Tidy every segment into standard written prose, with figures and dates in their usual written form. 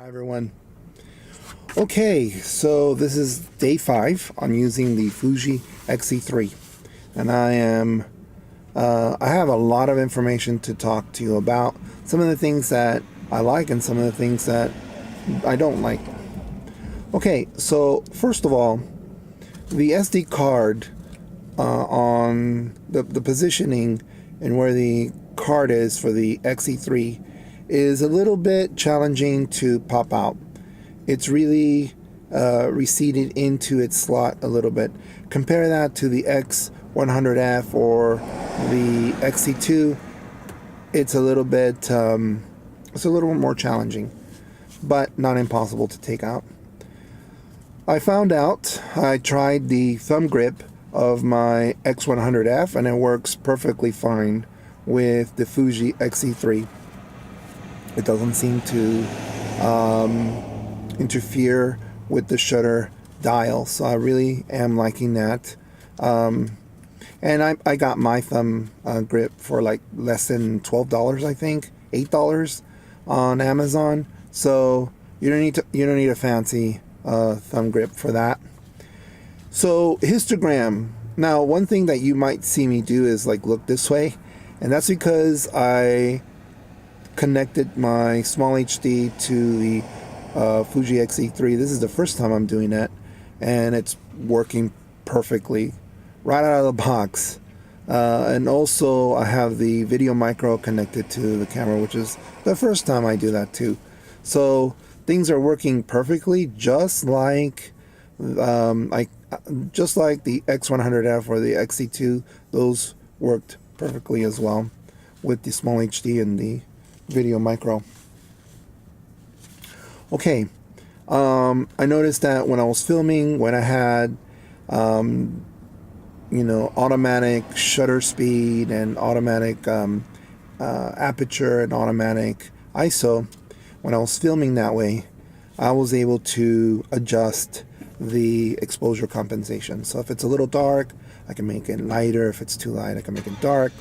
Hi everyone. Okay, so this is day 5 on using the Fuji X-E3, and I have a lot of information to talk to you about. Some of the things that I like and some of the things that I don't like. Okay, so first of all, the SD card on the positioning and where the card is for the X-E3 is a little bit challenging to pop out. It's really receded into its slot a little bit. Compare that to the X100F or the X-E2. It's a little bit it's a little more challenging, but not impossible to take out. I found out, I tried the thumb grip of my X100F and it works perfectly fine with the Fuji X-E3. It doesn't seem to interfere with the shutter dial, so I really am liking that. And I got my thumb grip for like less than $12, I think, $8 on Amazon. So you don't need a fancy thumb grip for that. So histogram. Now, one thing that you might see me do is like look this way, and that's because I connected my small HD to the Fuji X-E3. This is the first time I'm doing that, and it's working perfectly right out of the box. And also I have the video micro connected to the camera, which is the first time I do that too. So things are working perfectly, just like the X100F or the X-E2. Those worked perfectly as well with the small HD and the video micro. Okay, I noticed that when I was filming, when I had automatic shutter speed and automatic aperture and automatic ISO, when I was filming that way, I was able to adjust the exposure compensation. So if it's a little dark, I can make it lighter. If it's too light, I can make it dark.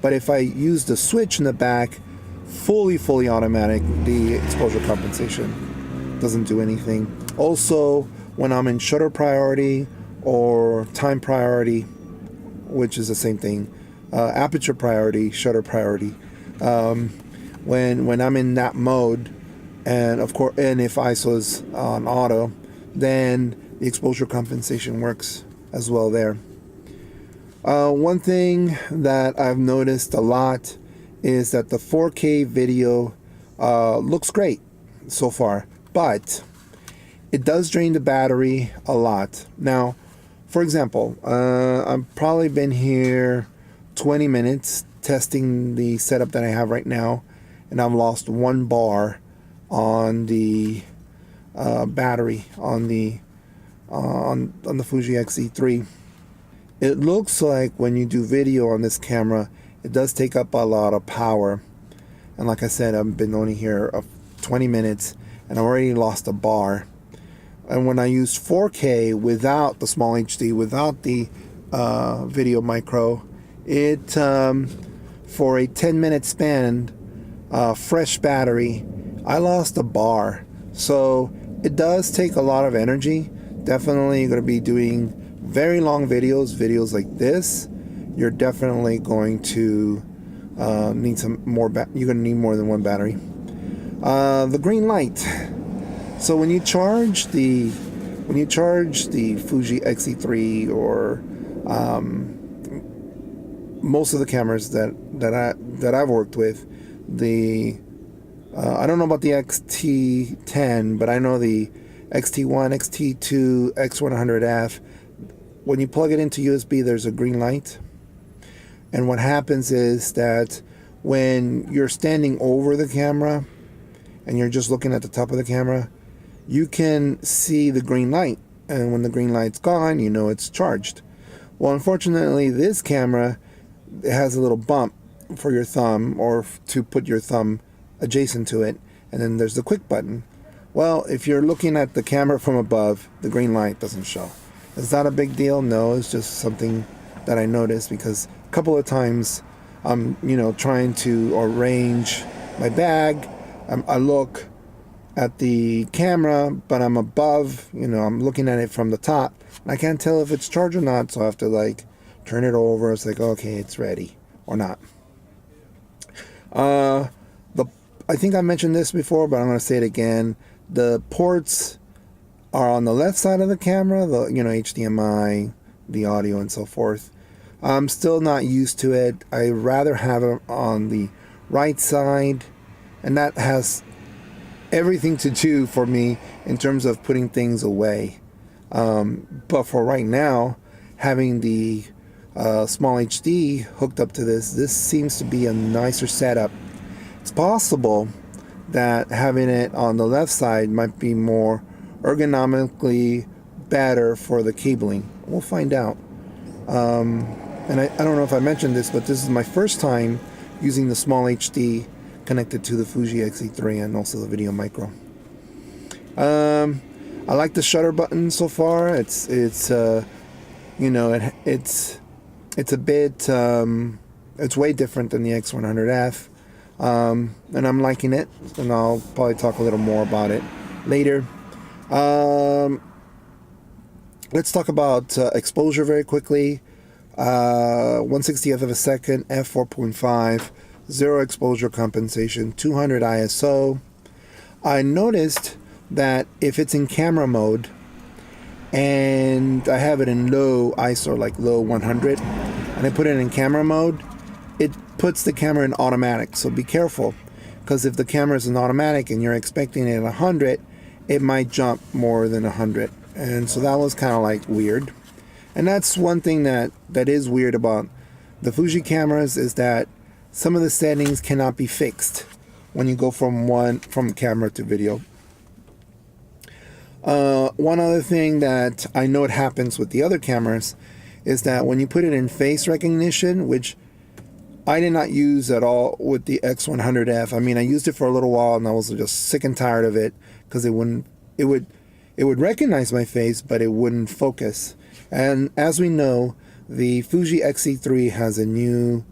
But if I use the switch in the back, fully automatic, the exposure compensation doesn't do anything. Also, when I'm in shutter priority or time priority, which is the same thing, aperture priority, shutter priority, when I'm in that mode, and of course, and if ISO is on auto, then the exposure compensation works as well there. One thing that I've noticed a lot is that the 4K video looks great so far, but it does drain the battery a lot. Now, for example, I've probably been here 20 minutes testing the setup that I have right now, and I've lost 1 bar on the battery on the Fuji X-E3. It looks like when you do video on this camera, it does take up a lot of power. And like I said, I've been only here 20 minutes and I already lost a bar. And when I used 4K without the small HD, without the video micro, it for a 10-minute span, fresh battery, I lost a bar. So it does take a lot of energy. Definitely going to be doing very long videos like this. You're definitely going to need some more. You're going to need more than 1 battery. The green light. So when you charge the Fuji X-E3 or most of the cameras that I've worked with, I don't know about the X-T10, but I know the X-T1, X-T2, X100F. When you plug it into USB, there's a green light. And what happens is that when you're standing over the camera and you're just looking at the top of the camera, you can see the green light. And when the green light's gone, you know it's charged. Well, unfortunately, this camera has a little bump for your thumb, or to put your thumb adjacent to it. And then there's the quick button. Well, if you're looking at the camera from above, the green light doesn't show. Is that a big deal? No, it's just something that I noticed because a couple of times I'm trying to arrange my bag. I look at the camera, but I'm above, I'm looking at it from the top, and I can't tell if it's charged or not, so I have to like turn it over. It's like, okay, it's ready or not. I think I mentioned this before, but I'm going to say it again. The ports are on the left side of the camera, the HDMI, the audio, and so forth. I'm still not used to it. I rather have it on the right side, and that has everything to do for me in terms of putting things away. But for right now, having the small HD hooked up to this seems to be a nicer setup. It's possible that having it on the left side might be more ergonomically better for the cabling. We'll find out. And I don't know if I mentioned this, but this is my first time using the small HD connected to the Fuji X-E3 and also the Video Micro. I like the shutter button so far. It's a bit it's way different than the X100F. And I'm liking it, and I'll probably talk a little more about it later. Let's talk about exposure very quickly. 1/60th of a second, f4.5, 0 exposure compensation, 200 ISO. I noticed that if it's in camera mode and I have it in low ISO, like low 100, and I put it in camera mode, it puts the camera in automatic. So be careful, because if the camera is in automatic and you're expecting it at 100, it might jump more than 100. And so that was kind of like weird. And that's one thing that is weird about the Fuji cameras, is that some of the settings cannot be fixed when you go from camera to video. One other thing that I know it happens with the other cameras is that when you put it in face recognition, which I did not use at all with the X100F. I mean, I used it for a little while and I was just sick and tired of it, because it would recognize my face, but it wouldn't focus. And as we know, the Fuji X-E3 has a new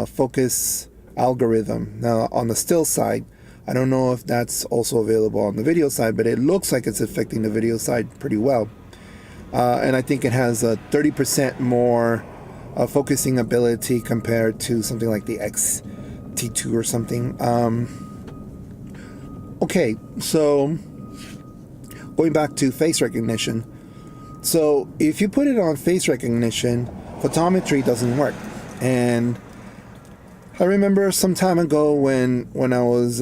focus algorithm. Now, on the still side, I don't know if that's also available on the video side, but it looks like it's affecting the video side pretty well. And I think it has a 30% more focusing ability compared to something like the X-T2 or something. Okay, so going back to face recognition. So if you put it on face recognition, photometry doesn't work. And I remember some time ago when I was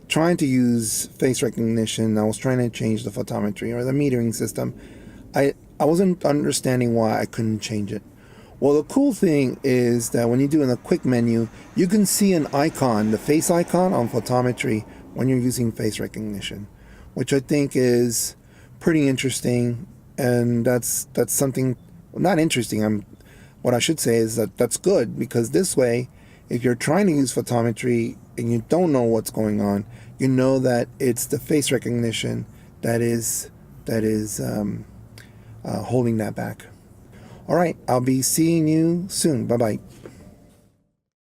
trying to use face recognition, I was trying to change the photometry or the metering system. I wasn't understanding why I couldn't change it. Well, the cool thing is that when you do in the quick menu, you can see an icon, the face icon on photometry, when you're using face recognition, which I think is pretty interesting. And that's something, not interesting, what I should say is that's good, because this way, if you're trying to use photometry and you don't know what's going on, you know that it's the face recognition that is holding that back. All right, I'll be seeing you soon. Bye-bye.